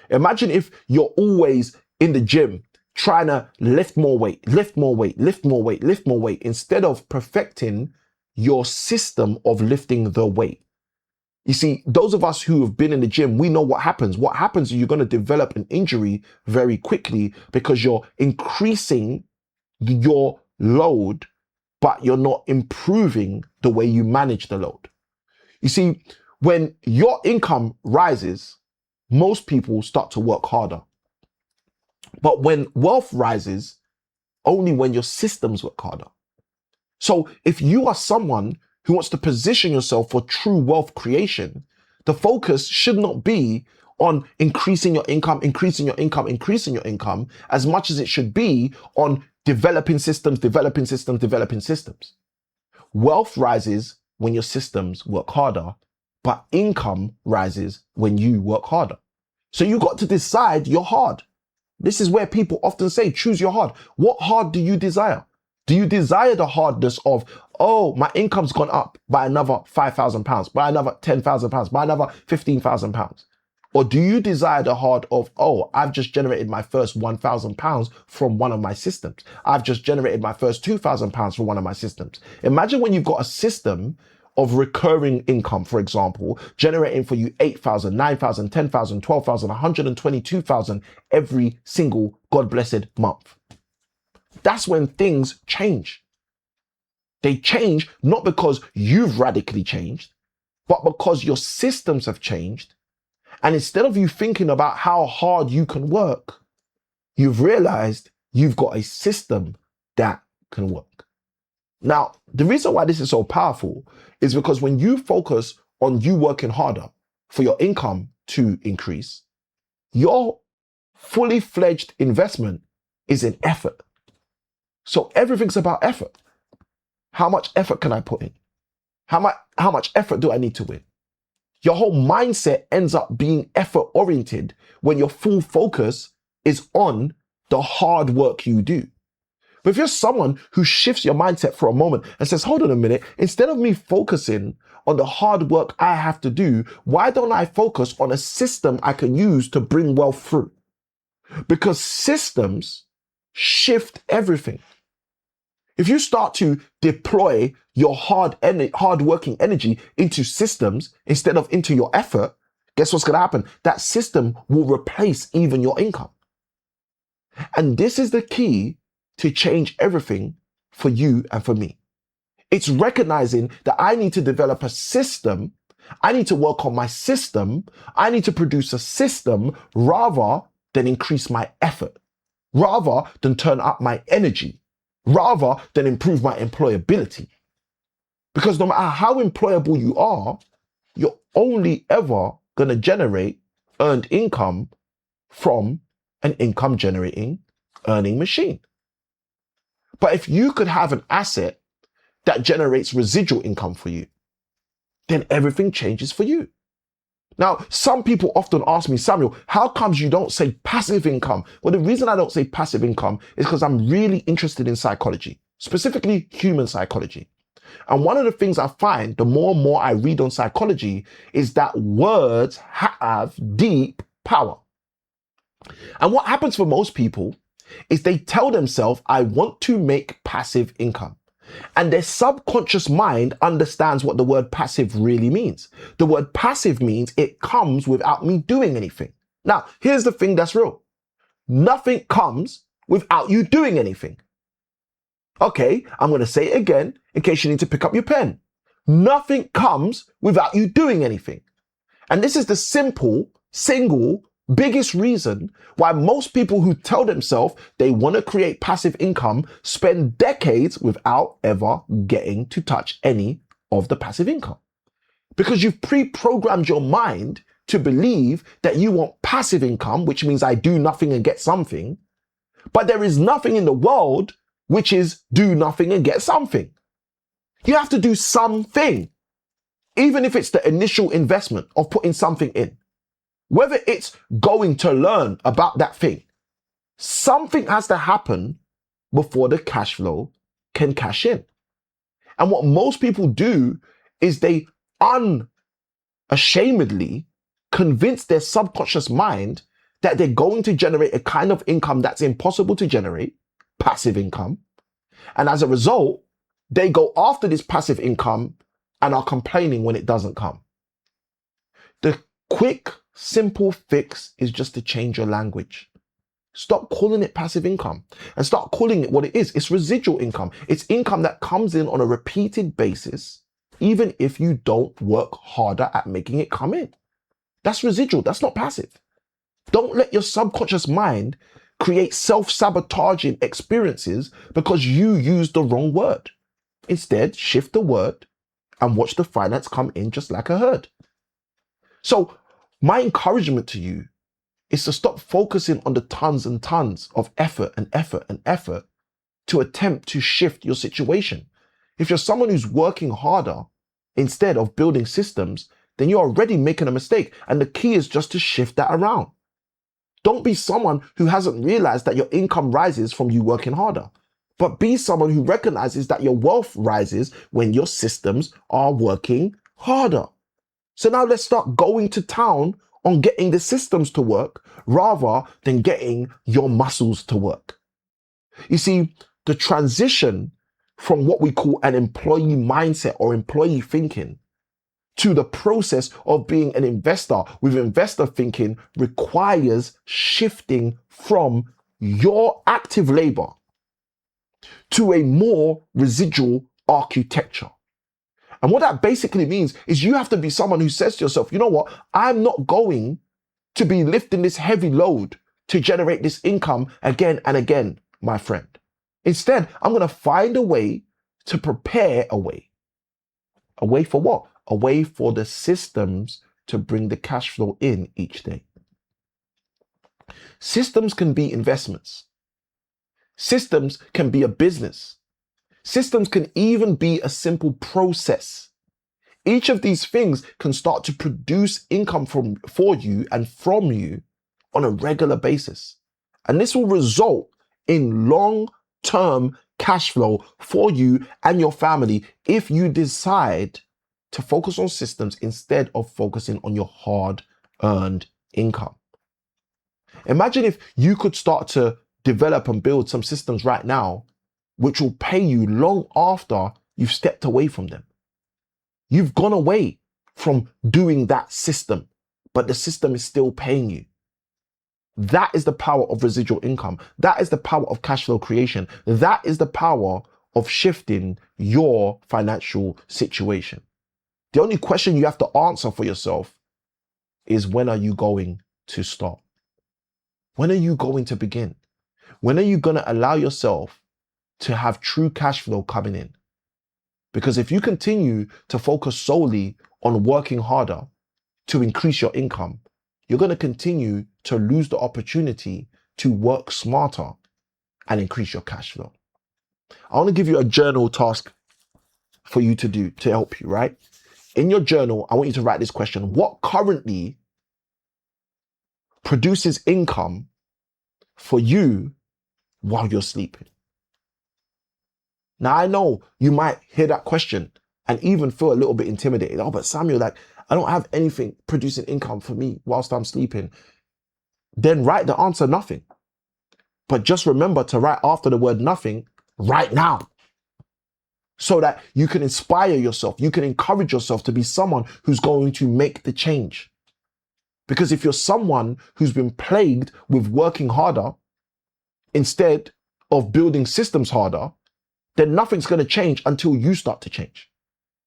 Imagine if you're always in the gym trying to lift more weight, instead of perfecting your system of lifting the weight. You see, those of us who have been in the gym, we know what happens. What happens is you're going to develop an injury very quickly because you're increasing your load, but you're not improving the way you manage the load. You see, when your income rises, most people start to work harder. But when wealth rises, only when your systems work harder. So if you are someone who wants to position yourself for true wealth creation, the focus should not be on increasing your income as much as it should be on developing systems. Wealth rises when your systems work harder, but income rises when you work harder. So you got to decide your hard. This is where people often say, choose your hard. What hard do you desire? Do you desire the hardness of, oh, my income's gone up by another £5,000, by another £10,000, by another £15,000? Or do you desire the hard of, oh, I've just generated my first £1,000 from one of my systems. I've just generated my first £2,000 from one of my systems. Imagine when you've got a system of recurring income, for example, generating for you 8,000, 9,000, 10,000, 12,000, 122,000 every single God-blessed month. That's when things change. They change not because you've radically changed, but because your systems have changed. And instead of you thinking about how hard you can work, you've realized you've got a system that can work. Now, the reason why this is so powerful is because when you focus on you working harder for your income to increase, your fully fledged investment is in effort. So everything's about effort. How much effort can I put in? How much effort do I need to win? Your whole mindset ends up being effort oriented when your full focus is on the hard work you do. But if you're someone who shifts your mindset for a moment and says, hold on a minute, instead of me focusing on the hard work I have to do, why don't I focus on a system I can use to bring wealth through? Because systems shift everything. If you start to deploy your hard-working energy into systems instead of into your effort, guess what's going to happen? That system will replace even your income. And this is the key to change everything for you and for me. It's recognizing that I need to develop a system. I need to work on my system. I need to produce a system rather than increase my effort, rather than turn up my energy, rather than improve my employability. Because no matter how employable you are, you're only ever going to generate earned income from an income generating earning machine. But if you could have an asset that generates residual income for you, then everything changes for you. Now, some people often ask me, Samuel, how comes you don't say passive income? Well, the reason I don't say passive income is because I'm really interested in psychology, specifically human psychology. And one of the things I find, the more and more I read on psychology, is that words have deep power. And what happens for most people is they tell themselves, I want to make passive income. And their subconscious mind understands what the word passive really means. The word passive means it comes without me doing anything. Now, here's the thing that's real. Nothing comes without you doing anything. Okay, I'm going to say it again in case you need to pick up your pen. Nothing comes without you doing anything. And this is the single biggest reason why most people who tell themselves they want to create passive income spend decades without ever getting to touch any of the passive income. Because you've pre-programmed your mind to believe that you want passive income, which means I do nothing and get something. But there is nothing in the world which is do nothing and get something. You have to do something, even if it's the initial investment of putting something in. Whether it's going to learn about that thing, something has to happen before the cash flow can cash in. And what most people do is they unashamedly convince their subconscious mind that they're going to generate a kind of income that's impossible to generate, passive income. And as a result, they go after this passive income and are complaining when it doesn't come. The quick, simple fix is just to change your language. Stop calling it passive income and start calling it what it is. It's residual income. It's income that comes in on a repeated basis, even if you don't work harder at making it come in. That's residual. That's not passive. Don't let your subconscious mind create self-sabotaging experiences because you used the wrong word. Instead, shift the word and watch the finance come in just like a herd. So my encouragement to you is to stop focusing on the tons and tons of effort to attempt to shift your situation. If you're someone who's working harder instead of building systems, then you're already making a mistake. And the key is just to shift that around. Don't be someone who hasn't realized that your income rises from you working harder, but be someone who recognizes that your wealth rises when your systems are working harder. So now let's start going to town on getting the systems to work rather than getting your muscles to work. You see, the transition from what we call an employee mindset or employee thinking to the process of being an investor with investor thinking requires shifting from your active labor to a more residual architecture. And what that basically means is you have to be someone who says to yourself, you know what, I'm not going to be lifting this heavy load to generate this income again and again, my friend. Instead, I'm going to find a way to prepare a way. A way for what? A way for the systems to bring the cash flow in each day. Systems can be investments. Systems can be a business. Systems can even be a simple process. Each of these things can start to produce income for you and from you on a regular basis. And this will result in long-term cash flow for you and your family if you decide to focus on systems instead of focusing on your hard-earned income. Imagine if you could start to develop and build some systems right now which will pay you long after you've stepped away from them. You've gone away from doing that system, but the system is still paying you. That is the power of residual income. That is the power of cash flow creation. That is the power of shifting your financial situation. The only question you have to answer for yourself is, when are you going to start? When are you going to begin? When are you going to allow yourself to have true cash flow coming in? Because if you continue to focus solely on working harder to increase your income, you're going to continue to lose the opportunity to work smarter and increase your cash flow. I want to give you a journal task for you to do to help you, right? In your journal, I want you to write this question: what currently produces income for you while you're sleeping? Now, I know you might hear that question and even feel a little bit intimidated. Oh, but Samuel, like, I don't have anything producing income for me whilst I'm sleeping. Then write the answer nothing. But just remember to write after the word nothing, right now, so that you can inspire yourself. You can encourage yourself to be someone who's going to make the change. Because if you're someone who's been plagued with working harder instead of building systems harder, then nothing's going to change until you start to change.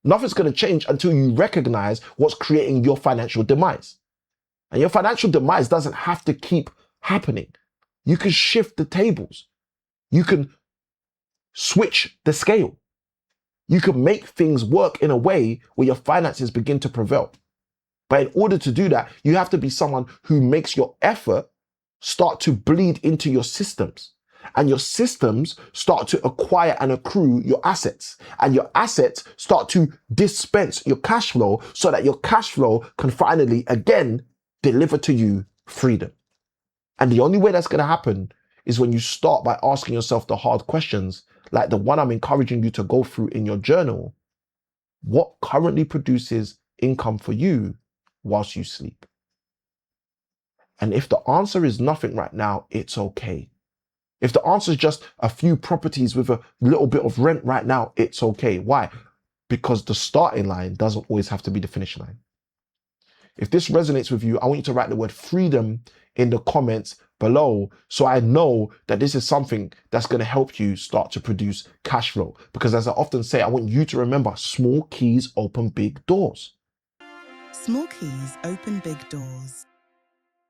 Nothing's going to change until you recognize what's creating your financial demise. And your financial demise doesn't have to keep happening. You can shift the tables. You can switch the scale. You can make things work in a way where your finances begin to prevail. But in order to do that, you have to be someone who makes your effort start to bleed into your systems. And your systems start to acquire and accrue your assets. And your assets start to dispense your cash flow so that your cash flow can finally, again, deliver to you freedom. And the only way that's going to happen is when you start by asking yourself the hard questions, like the one I'm encouraging you to go through in your journal. What currently produces income for you whilst you sleep? And if the answer is nothing right now, it's okay. If the answer is just a few properties with a little bit of rent right now, it's okay. Why? Because the starting line doesn't always have to be the finish line. If this resonates with you, I want you to write the word freedom in the comments below so I know that this is something that's going to help you start to produce cash flow. Because as I often say, I want you to remember, small keys open big doors. Small keys open big doors.